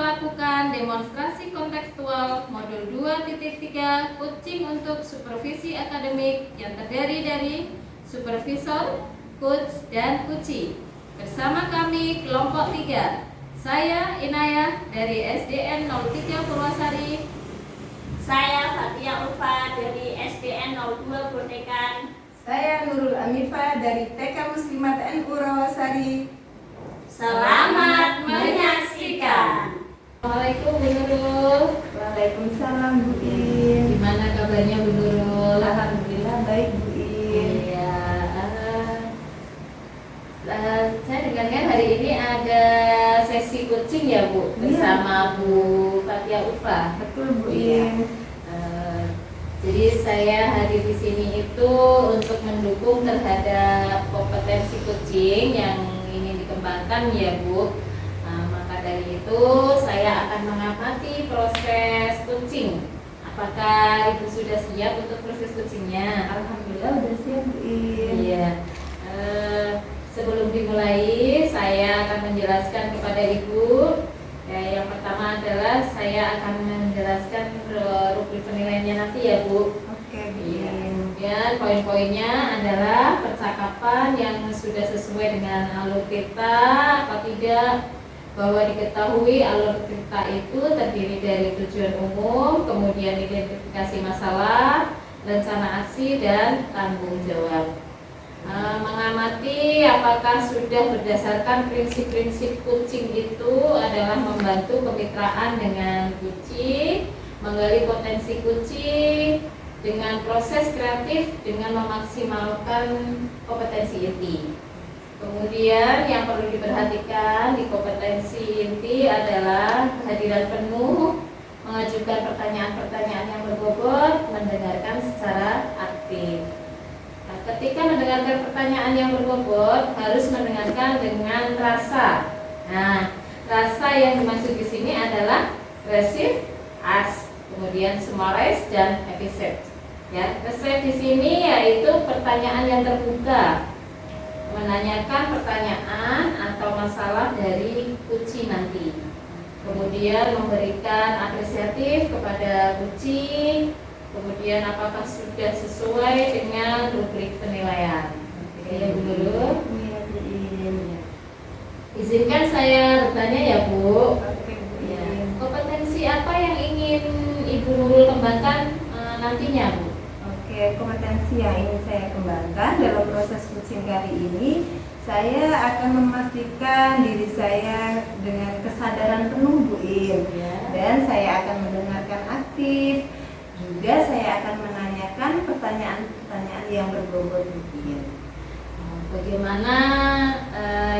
melakukan demonstrasi kontekstual modul 2.3 coaching untuk supervisi akademik yang terdiri dari supervisor, coach, dan coachee. Bersama kami kelompok 3. Saya Inayah dari SDN 03 Purwasari. Saya Fatia Ulfa dari SDN 02 Botekan. Saya Nurul Amifa dari TK Muslimat NU Rawasari. Selamat menyaksikan. Assalamualaikum Bu Nurul. Waalaikumsalam Bu In. Gimana kabarnya Bu Nurul? Alhamdulillah baik Bu In. Iya. Saya dengarkan hari ini ada sesi coaching ya Bu, bersama Bu Fatia Ulfa. Betul Bu Iya. In. Jadi saya hadir di sini itu untuk mendukung terhadap kompetensi coaching yang ingin dikembangkan ya Bu. Maka dari itu saya akan mengamati proses coaching. Apakah Ibu sudah siap untuk proses coachingnya? Alhamdulillah udah siap Bu In. Iya. Sebelum dimulai, saya akan menjelaskan kepada Ibu. Yang pertama adalah saya akan menjelaskan rubrik penilaiannya nanti ya Bu. Oke Bu Iya. In. Kemudian poin-poinnya adalah percakapan yang sudah sesuai dengan alur cerita atau tidak, bahwa diketahui alur cerita itu terdiri dari tujuan umum, kemudian identifikasi masalah, rencana aksi, dan tanggung jawab. Mengamati apakah sudah berdasarkan prinsip-prinsip coaching itu adalah membantu kemitraan dengan coaching, menggali potensi coaching dengan proses kreatif dengan memaksimalkan kompetensi inti. Kemudian yang perlu diperhatikan di kompetensi inti adalah kehadiran penuh, mengajukan pertanyaan-pertanyaan yang berbobot, mendengarkan secara aktif. Ketika mendengarkan pertanyaan yang berbobot, harus mendengarkan dengan rasa. Nah, rasa yang dimaksud di sini adalah receive, ask, kemudian summarize, dan episode. Ya, receive di sini yaitu pertanyaan yang terbuka, menanyakan pertanyaan atau masalah dari coachee nanti. Kemudian memberikan apresiatif kepada coachee. Kemudian apakah sudah sesuai dengan rubrik penilaian? Oke ya Bu Nurul. Iya Bu In. Izinkan saya bertanya ya Bu. Oke Bu Ya, In. kompetensi apa yang ingin Ibu Nurul kembangkan nantinya Bu? Oke, kompetensi yang ingin saya kembangkan dalam proses coaching kali ini, saya akan memastikan diri saya dengan kesadaran penuh Bu In. Ya. Dan saya akan mendengarkan aktif. Juga saya akan menanyakan pertanyaan-pertanyaan yang berbobot Bu In. Bagaimana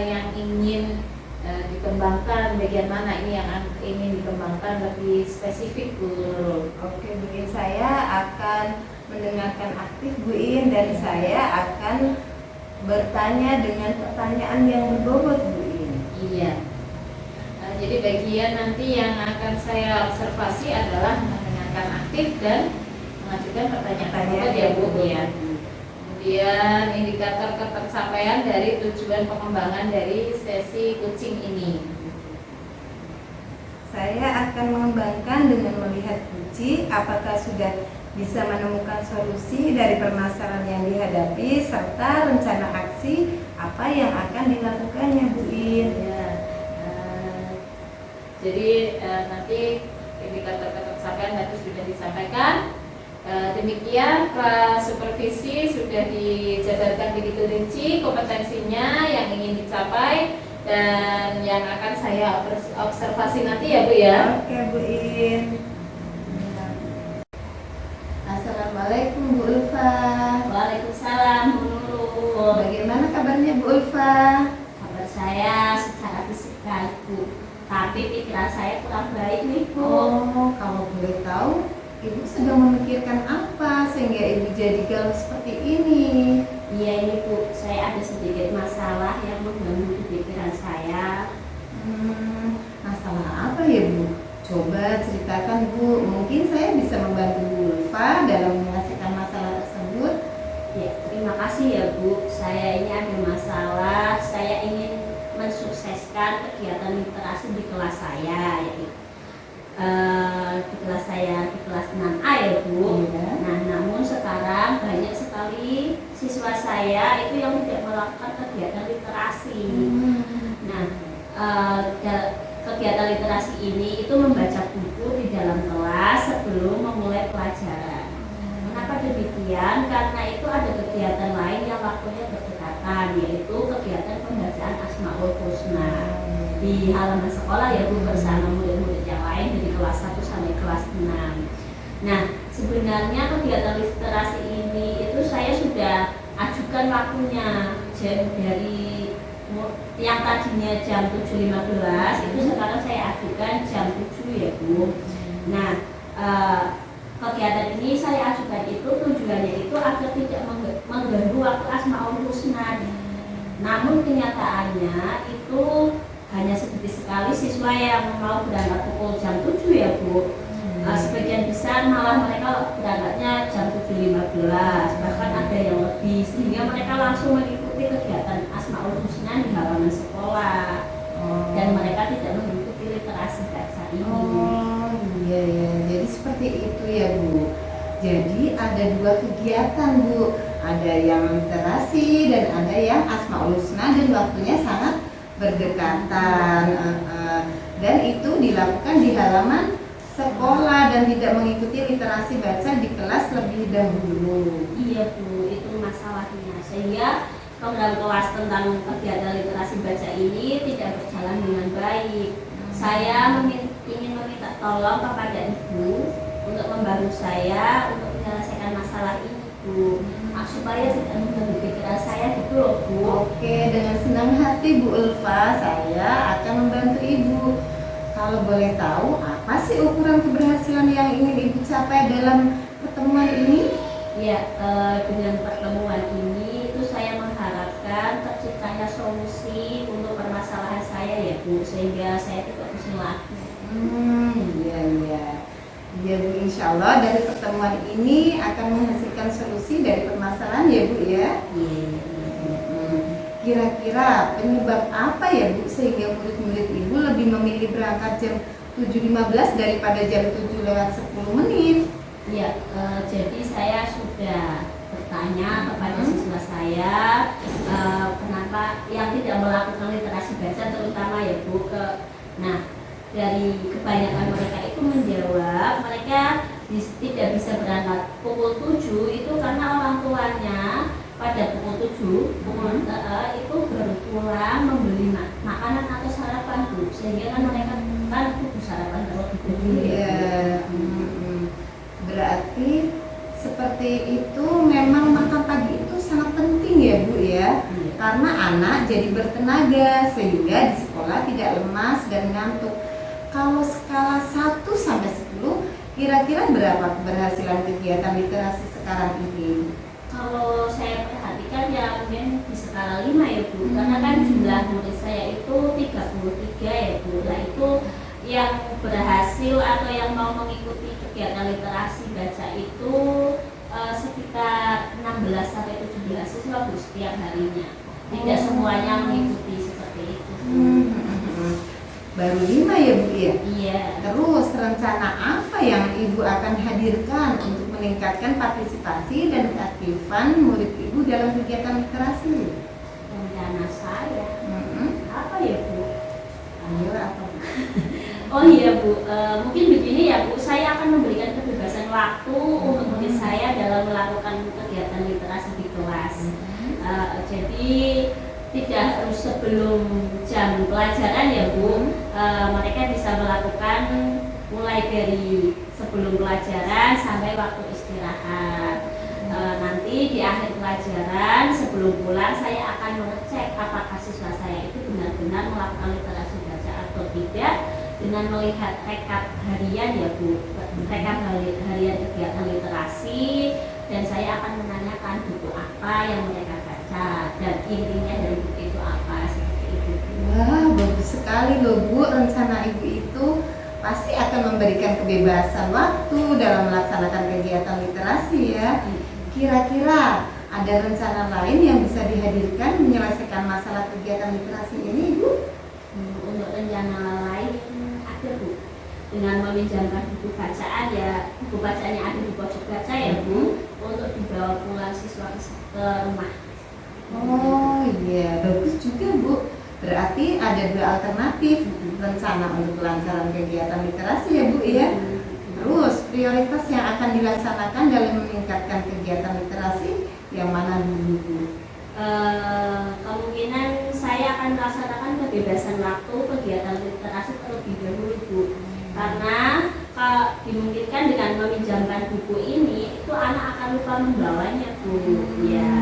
yang ingin dikembangkan, bagian mana ini yang ingin dikembangkan lebih spesifik Bu Nurul? Oke Bu In, saya akan mendengarkan aktif Bu In, dan saya akan bertanya dengan pertanyaan yang berbobot Bu In. Iya. Jadi bagian nanti yang akan saya observasi adalah mendengarkan aktif dan mengajukan pertanyaan ya Bu ya. Kemudian indikator ketercapaian dari tujuan pengembangan dari sesi coaching ini. Saya akan mengembangkan dengan melihat coachee apakah sudah bisa menemukan solusi dari permasalahan yang dihadapi serta rencana aksi apa yang akan dilakukannya Bu In. Ya. Jadi nanti indikator ketercapaian tadi sudah disampaikan. Demikian kelas supervisi sudah dijabarkan begitu rinci kompetensinya yang ingin dicapai dan yang akan saya observasi nanti ya Bu ya. Oke Bu In. Assalamualaikum Bu Ulfa. Waalaikumsalam Bu Nurul. Bagaimana kabarnya Bu Ulfa? Kabar saya secara fisik baik Bu, tapi pikiran saya kurang baik nih Bu. Oh, kalau boleh tahu, Ibu sedang memikirkan apa sehingga Ibu jadi galau seperti ini? Iya ini Bu, saya ada sedikit masalah yang mengganggu di pikiran saya. Masalah apa ya Bu? Coba ceritakan Bu, mungkin saya bisa membantu Bu Ulfa dalam menyelesaikan masalah tersebut. Ya, terima kasih ya Bu. Saya ini ada masalah. Saya ingin mensukseskan kegiatan literasi di kelas saya, yaitu di kelas saya di kelas 6A ya Bu. Iya. Nah, namun sekarang banyak sekali siswa saya itu yang tidak melakukan kegiatan literasi. Nah, kegiatan literasi ini itu membaca buku di dalam kelas sebelum memulai pelajaran. Kenapa demikian? Karena itu ada kegiatan lain yang waktunya berdekatan, yaitu kegiatan pembacaan Asmaul Husna di halaman sekolah ya Bu, bersama murid-murid yang lain dari kelas 1 sampai kelas 6. Nah, sebenarnya kegiatan literasi ini itu saya sudah ajukan waktunya. Jadi dari yang tadinya jam 7.15 itu sekarang saya ajukan jam 7 ya Bu. Nah, kegiatan ini saya ajukan itu tujuannya itu agar tidak mengganggu waktu Asmaul Husna. Namun kenyataannya itu hanya sedikit sekali siswa yang mau berangkat pukul jam 7 ya Bu. Sebagian besar malah mereka berangkatnya jam 7.15, bahkan ada yang lebih, sehingga mereka langsung mengikuti kegiatan Asmaul Husna di halaman sekolah. Dan mereka tidak mengikuti literasi baca ini. Oh iya ya, jadi seperti itu ya Bu. Jadi ada dua kegiatan Bu, ada yang literasi dan ada yang Asmaul Husna, dan waktunya sangat berdekatan. Dan itu dilakukan di halaman sekolah dan tidak mengikuti literasi baca di kelas lebih dahulu. Iya Bu, itu masalahnya. Sehingga program kelas tentang kegiatan literasi baca ini tidak berjalan dengan baik. Saya ingin meminta tolong kepada Ibu untuk membantu saya untuk menyelesaikan masalah ini Bu, supaya tidak mengganggu pikiran saya gitu loh Bu. Oke, dengan senang hati Bu Ulfa, saya akan membantu Ibu. Kalau boleh tahu, apa sih ukuran keberhasilan yang ingin Ibu capai dalam pertemuan ini? Ya, dengan pertemuan ini itu saya mengharapkan terciptanya solusi untuk permasalahan saya ya Bu, sehingga saya tidak pusing lagi. Iya iya. Ya Bu, insya Allah dari pertemuan ini akan menghasilkan solusi dari permasalahan ya Bu ya. Kira-kira penyebab apa ya Bu sehingga murid-murid Ibu lebih memilih berangkat jam 7.15 daripada jam 7:10? Ya, jadi saya sudah bertanya kepada siswa saya kenapa yang tidak melakukan literasi baca terutama ya Bu. Nah, dari kebanyakan mereka itu menjawab mereka tidak bisa berangkat pukul 7 itu karena orang tuanya pada pukul 7 itu baru pulang membeli makanan atau sarapan Bu, sehingga kan mereka kan butuh sarapan terlebih dahulu. Iya. Berarti seperti itu memang makan pagi itu sangat penting ya Bu ya. Karena anak jadi bertenaga sehingga di sekolah tidak lemas dan ngantuk. Kalau skala 1 sampai 10, kira-kira berapa keberhasilan kegiatan literasi sekarang ini? Kalau saya perhatikan ya mungkin di skala 5 ya Bu, karena kan jumlah murid saya itu 33 ya Bu. Nah itu yang berhasil atau yang mau mengikuti kegiatan literasi baca itu sekitar 16 sampai 17 siswa Bu setiap harinya. Tidak semuanya mengikuti seperti itu. Baru 5 ya Bu ya? Iya. Terus rencana apa yang Ibu akan hadirkan untuk meningkatkan partisipasi dan keaktifan murid Ibu dalam kegiatan literasi? Rencana saya apa ya Bu? Ayo apa Bu? Oh iya Bu, mungkin begini ya Bu, saya akan memberikan kebebasan waktu untuk murid saya dalam melakukan kegiatan literasi di kelas. Jadi tidak harus sebelum jam pelajaran ya Bu, mereka bisa melakukan mulai dari sebelum pelajaran sampai waktu istirahat. Nanti di akhir pelajaran sebelum pulang saya akan mengecek apakah siswa saya itu benar-benar melakukan literasi baca atau tidak dengan melihat rekap harian ya Bu, rekap harian kegiatan literasi, dan saya akan menanyakan buku apa yang mereka baca dan intinya dari buku itu apa, seperti itu. Wah, bagus sekali loh Bu, rencana Ibu itu pasti akan memberikan kebebasan waktu dalam melaksanakan kegiatan literasi ya. Kira-kira ada rencana lain yang bisa dihadirkan menyelesaikan masalah kegiatan literasi ini Bu? Untuk rencana lain ada Bu. dengan meminjamkan buku bacaan ya, buku bacaan yang ada di pojok baca ya Bu, untuk dibawa pulang siswa ke rumah. Oh iya, bagus juga Bu. Berarti ada dua alternatif rencana untuk kelancaran kegiatan literasi ya Bu ya. Terus prioritas yang akan dilaksanakan dalam meningkatkan kegiatan literasi yang mana dulu Bu? Kemungkinan saya akan melaksanakan kebebasan waktu kegiatan literasi terlebih dahulu Bu, karena dimungkinkan dengan meminjamkan buku ini itu anak akan lupa membawanya Bu. Ya,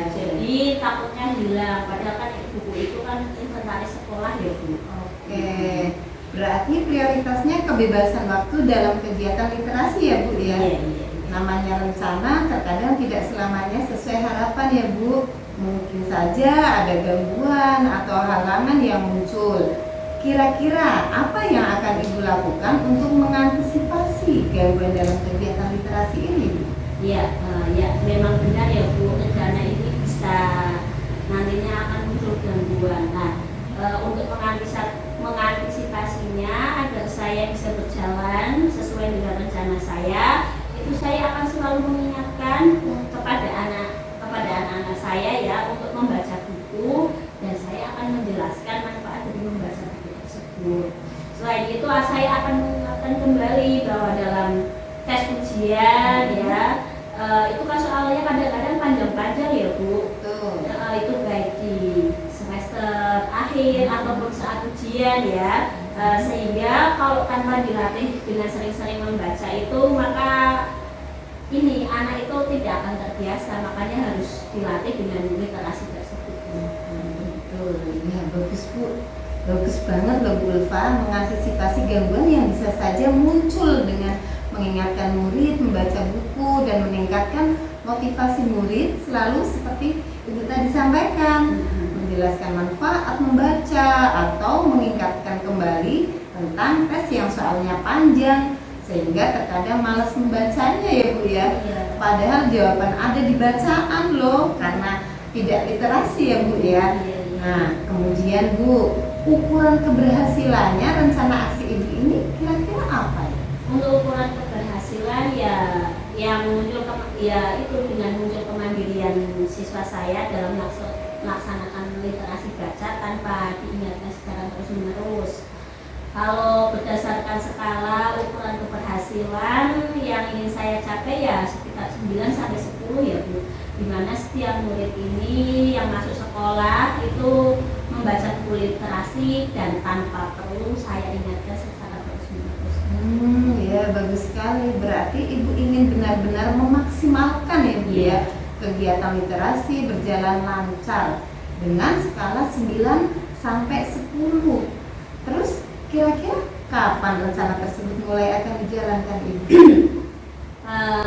jadi takutnya hilang, padahal kan buku itu kan inventaris sekolah ya Bu. Oke, berarti prioritasnya kebebasan waktu dalam kegiatan literasi ya Bu ya. Iya. Namanya rencana terkadang tidak selamanya sesuai harapan ya Bu. Mungkin saja ada gangguan atau halangan yang muncul. Kira-kira apa yang akan Ibu lakukan untuk mengantisipasi gangguan dalam kegiatan literasi ini Bu? Ya, memang benar ya Bu, rencana ini bisa nantinya akan muncul gangguan. Nah, untuk mengantisipasinya agar saya bisa berjalan sesuai dengan rencana saya, itu saya akan selalu mengingatkan kepada anak-anak saya ya untuk membaca buku, dan saya akan menjelaskan manfaat dari membaca buku tersebut. Selain itu saya akan mengingatkan kembali bahwa dalam tes ujian ya, itu kan soalnya kadang-kadang panjang-panjang ya Bu. Itu baik di semester akhir ataupun saat ujian ya, sehingga kalau tanpa dilatih dengan sering-sering membaca itu, maka ini anak itu tidak akan terbiasa, makanya harus dilatih dengan literasi tersebut. Betul, ya bagus Bu. Bagus banget loh Bu Ulfa, mengantisipasi gangguan yang bisa saja muncul dengan mengingatkan murid membaca buku dan meningkatkan motivasi murid selalu seperti itu tadi disampaikan, menjelaskan manfaat membaca atau mengingatkan kembali tentang tes yang soalnya panjang sehingga terkadang malas membacanya ya Bu ya. Padahal jawaban ada di bacaan loh, karena tidak literasi ya Bu ya. Nah kemudian Bu, ukuran keberhasilannya rencana aksi Ibu ini kira-kira apa ya? Untuk ukuran keberhasilan ya yang muncul itu dengan muncul kemandirian siswa saya dalam melaksanakan literasi baca tanpa diingatkan secara terus-menerus. Kalau berdasarkan skala ukuran keberhasilan yang ingin saya capai ya sekitar 9 sampai 10 ya Bu, dimana setiap murid ini yang masuk sekolah itu membaca buku literasi dan tanpa perlu saya ingatkan secara terus-menerus. Ya bagus sekali, berarti Ibu ingin benar-benar memaksimalkan ya Bu ya, kegiatan literasi berjalan lancar dengan skala 9 sampai 10. Terus kira-kira kapan rencana tersebut mulai akan dijalankan Ibu?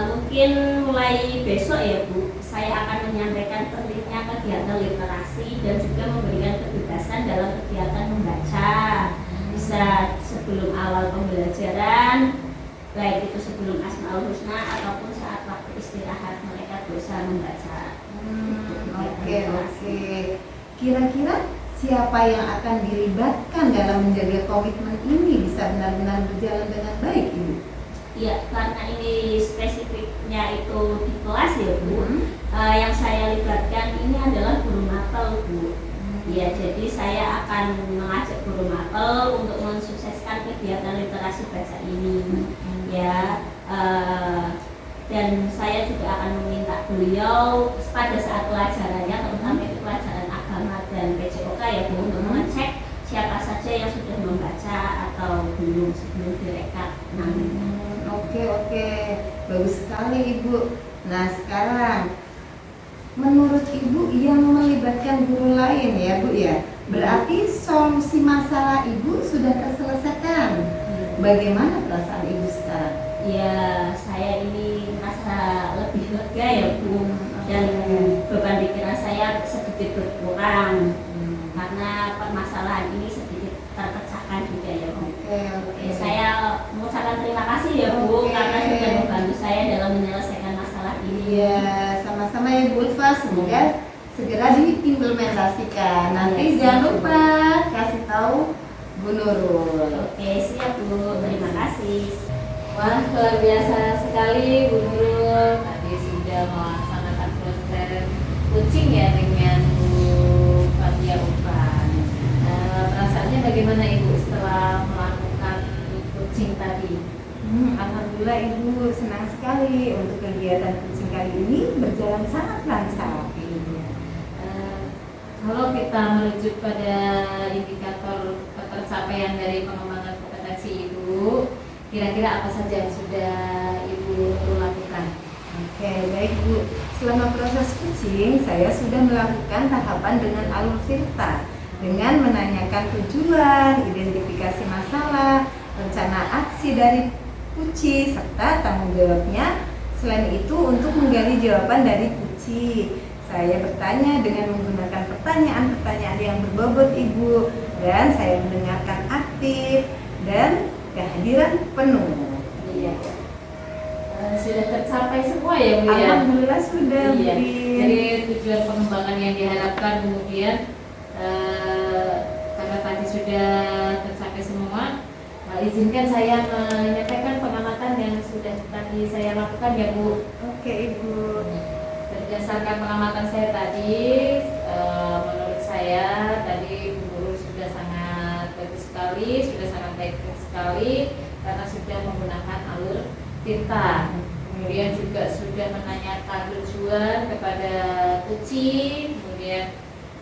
Mungkin mulai besok ya Bu, saya akan menyampaikan pentingnya kegiatan literasi dan juga memberikan kebebasan dalam kegiatan membaca. Bisa sebelum awal pembelajaran, baik itu sebelum Asmaul Husna ataupun saat waktu istirahat mereka bisa membaca. Oke. Kira-kira siapa yang akan dilibatkan dalam menjaga komitmen ini bisa benar-benar berjalan dengan baik Ibu? Ya, karena ini spesifiknya itu di kelas ya Bu, yang saya libatkan ini adalah guru mapel Bu. Ya, jadi saya akan mengajak guru mapel untuk mensukseskan kegiatan literasi baca ini. Ya, dan saya juga akan meminta beliau pada saat pelajarannya, terutama itu pelajaran agama dan PJOK ya Bu, untuk mengecek siapa saja yang sudah membaca atau belum sebelum direkap. Oke, bagus sekali Ibu. Nah sekarang menurut Ibu yang melibatkan guru lain ya Bu ya, berarti solusi masalah Ibu sudah terselesaikan. Bagaimana perasaan Ibu sekarang? Ya, saya ini merasa lebih lega ya Bu, dan beban pikiran saya sedikit berkurang karena permasalahan ini sedikit terpecahkan juga ya Bu. Oke. Saya mengucapkan terima kasih ya Bu, karena sudah membantu saya dalam menyelesaikan masalah ini. Iya, sama-sama ya Bu Ulfa, semoga segera diimplementasikan. Nanti jangan lupa kasih tahu Bu Nurul. Oke, siap Bu. Terima kasih. Wah, luar biasa sekali Bu Nurul. Tadi sudah melaksanakan proses coaching ya dengan Bu Fatia Ufan. Perasaannya bagaimana Ibu setelah melakukan coaching tadi? Alhamdulillah Ibu, senang sekali untuk kegiatan coaching kali ini berjalan sangat lancar. Kalau kita merujuk pada indikator ketercapaian dari pengembangan kompetensi Ibu, kira-kira apa saja yang sudah Ibu lakukan? Oke, baik Bu. Selama proses coaching, saya sudah melakukan tahapan dengan alur cerita dengan menanyakan tujuan, identifikasi masalah, rencana aksi dari Kuci, serta tanggung jawabnya. Selain itu, untuk menggali jawaban dari Kuci, saya bertanya dengan menggunakan pertanyaan-pertanyaan yang berbobot Ibu, dan saya mendengarkan aktif dan kehadiran penuh. Iya. Sudah tercapai semua ya Bu ya? Alhamdulillah sudah. Iya. Bu. Jadi tujuan pengembangan yang diharapkan kemudian karena tadi sudah tercapai semua, izinkan saya menyampaikan pengamatan yang sudah tadi saya lakukan ya Bu. Oke Ibu. Berdasarkan pengamatan saya tadi, menurut saya tadi Bu Nurul sudah sangat bagus sekali, sudah sangat baik sekali karena sudah menggunakan alur cerita. Kemudian juga sudah menanyakan tujuan kepada Kuci, kemudian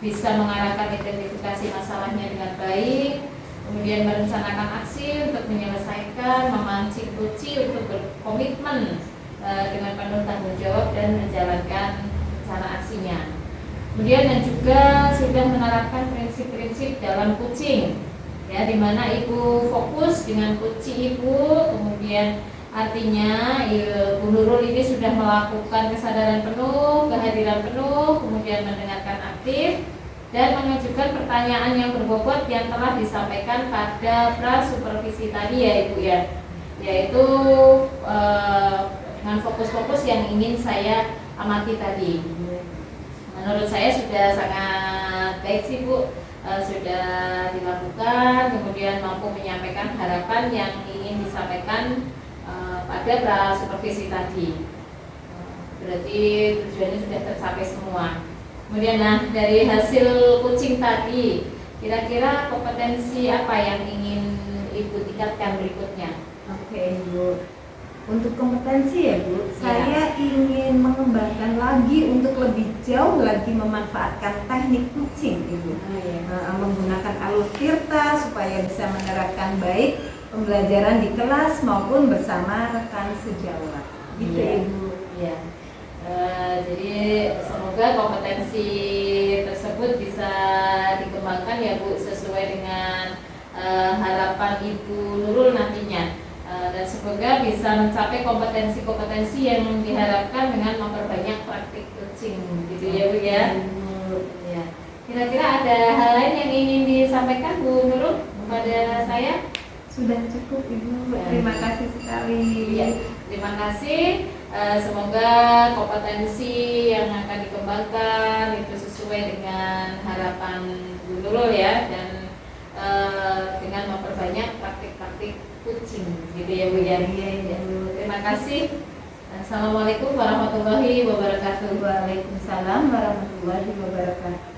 bisa mengarahkan identifikasi masalahnya dengan baik, kemudian merencanakan aksi untuk menyelesaikan, memancing Kuci untuk berkomitmen dengan penuh tanggung jawab dan menjalankan rencana aksinya. Kemudian dan juga sudah menerapkan prinsip-prinsip dalam coaching, ya, di mana Ibu fokus dengan Kuci Ibu, kemudian artinya Bu Nurul ini sudah melakukan kesadaran penuh, kehadiran penuh, kemudian mendengarkan aktif dan mengajukan pertanyaan yang berbobot yang telah disampaikan pada pra-supervisi tadi ya Ibu ya, yaitu dengan fokus-fokus yang ingin saya amati tadi. Menurut saya sudah sangat baik sih Bu, sudah dilakukan, kemudian mampu menyampaikan harapan yang ingin disampaikan pada pra-supervisi tadi. Berarti tujuannya sudah tercapai semua. Kemudian dari hasil coaching tadi, kira-kira kompetensi apa yang ingin Ibu tingkatkan berikutnya? Oke Ibu. Untuk kompetensi ya Bu, saya ingin mengembangkan lagi untuk lebih jauh lagi memanfaatkan teknik coaching Ibu. Menggunakan alur tirta supaya bisa menerapkan baik pembelajaran di kelas maupun bersama rekan sejawat. Gitu Ibu. Iya. Jadi semoga kompetensi tersebut bisa dikembangkan ya Bu, sesuai dengan harapan Ibu Nurul nantinya, dan semoga bisa mencapai kompetensi-kompetensi yang diharapkan dengan memperbanyak praktik coaching, gitu ya Bu ya. Ya. Kira-kira ada hal lain yang ingin disampaikan Bu Nurul kepada saya? Sudah cukup Ibu, terima kasih sekali. Ya, terima kasih. Semoga kompetensi yang akan dikembangkan itu sesuai dengan harapan Bu Nurul ya, dan dengan memperbanyak praktik-praktik coaching, gitu ya Bu ya. Terima kasih. Assalamualaikum warahmatullahi wabarakatuh. Waalaikumsalam warahmatullahi wabarakatuh.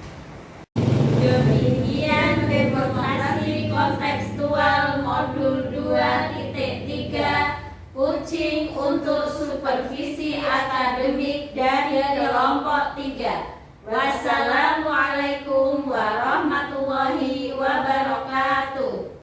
Demikian demonstrasi kontekstual modul 2.3 coaching untuk supervisi akademik dari kelompok 3. Wassalam.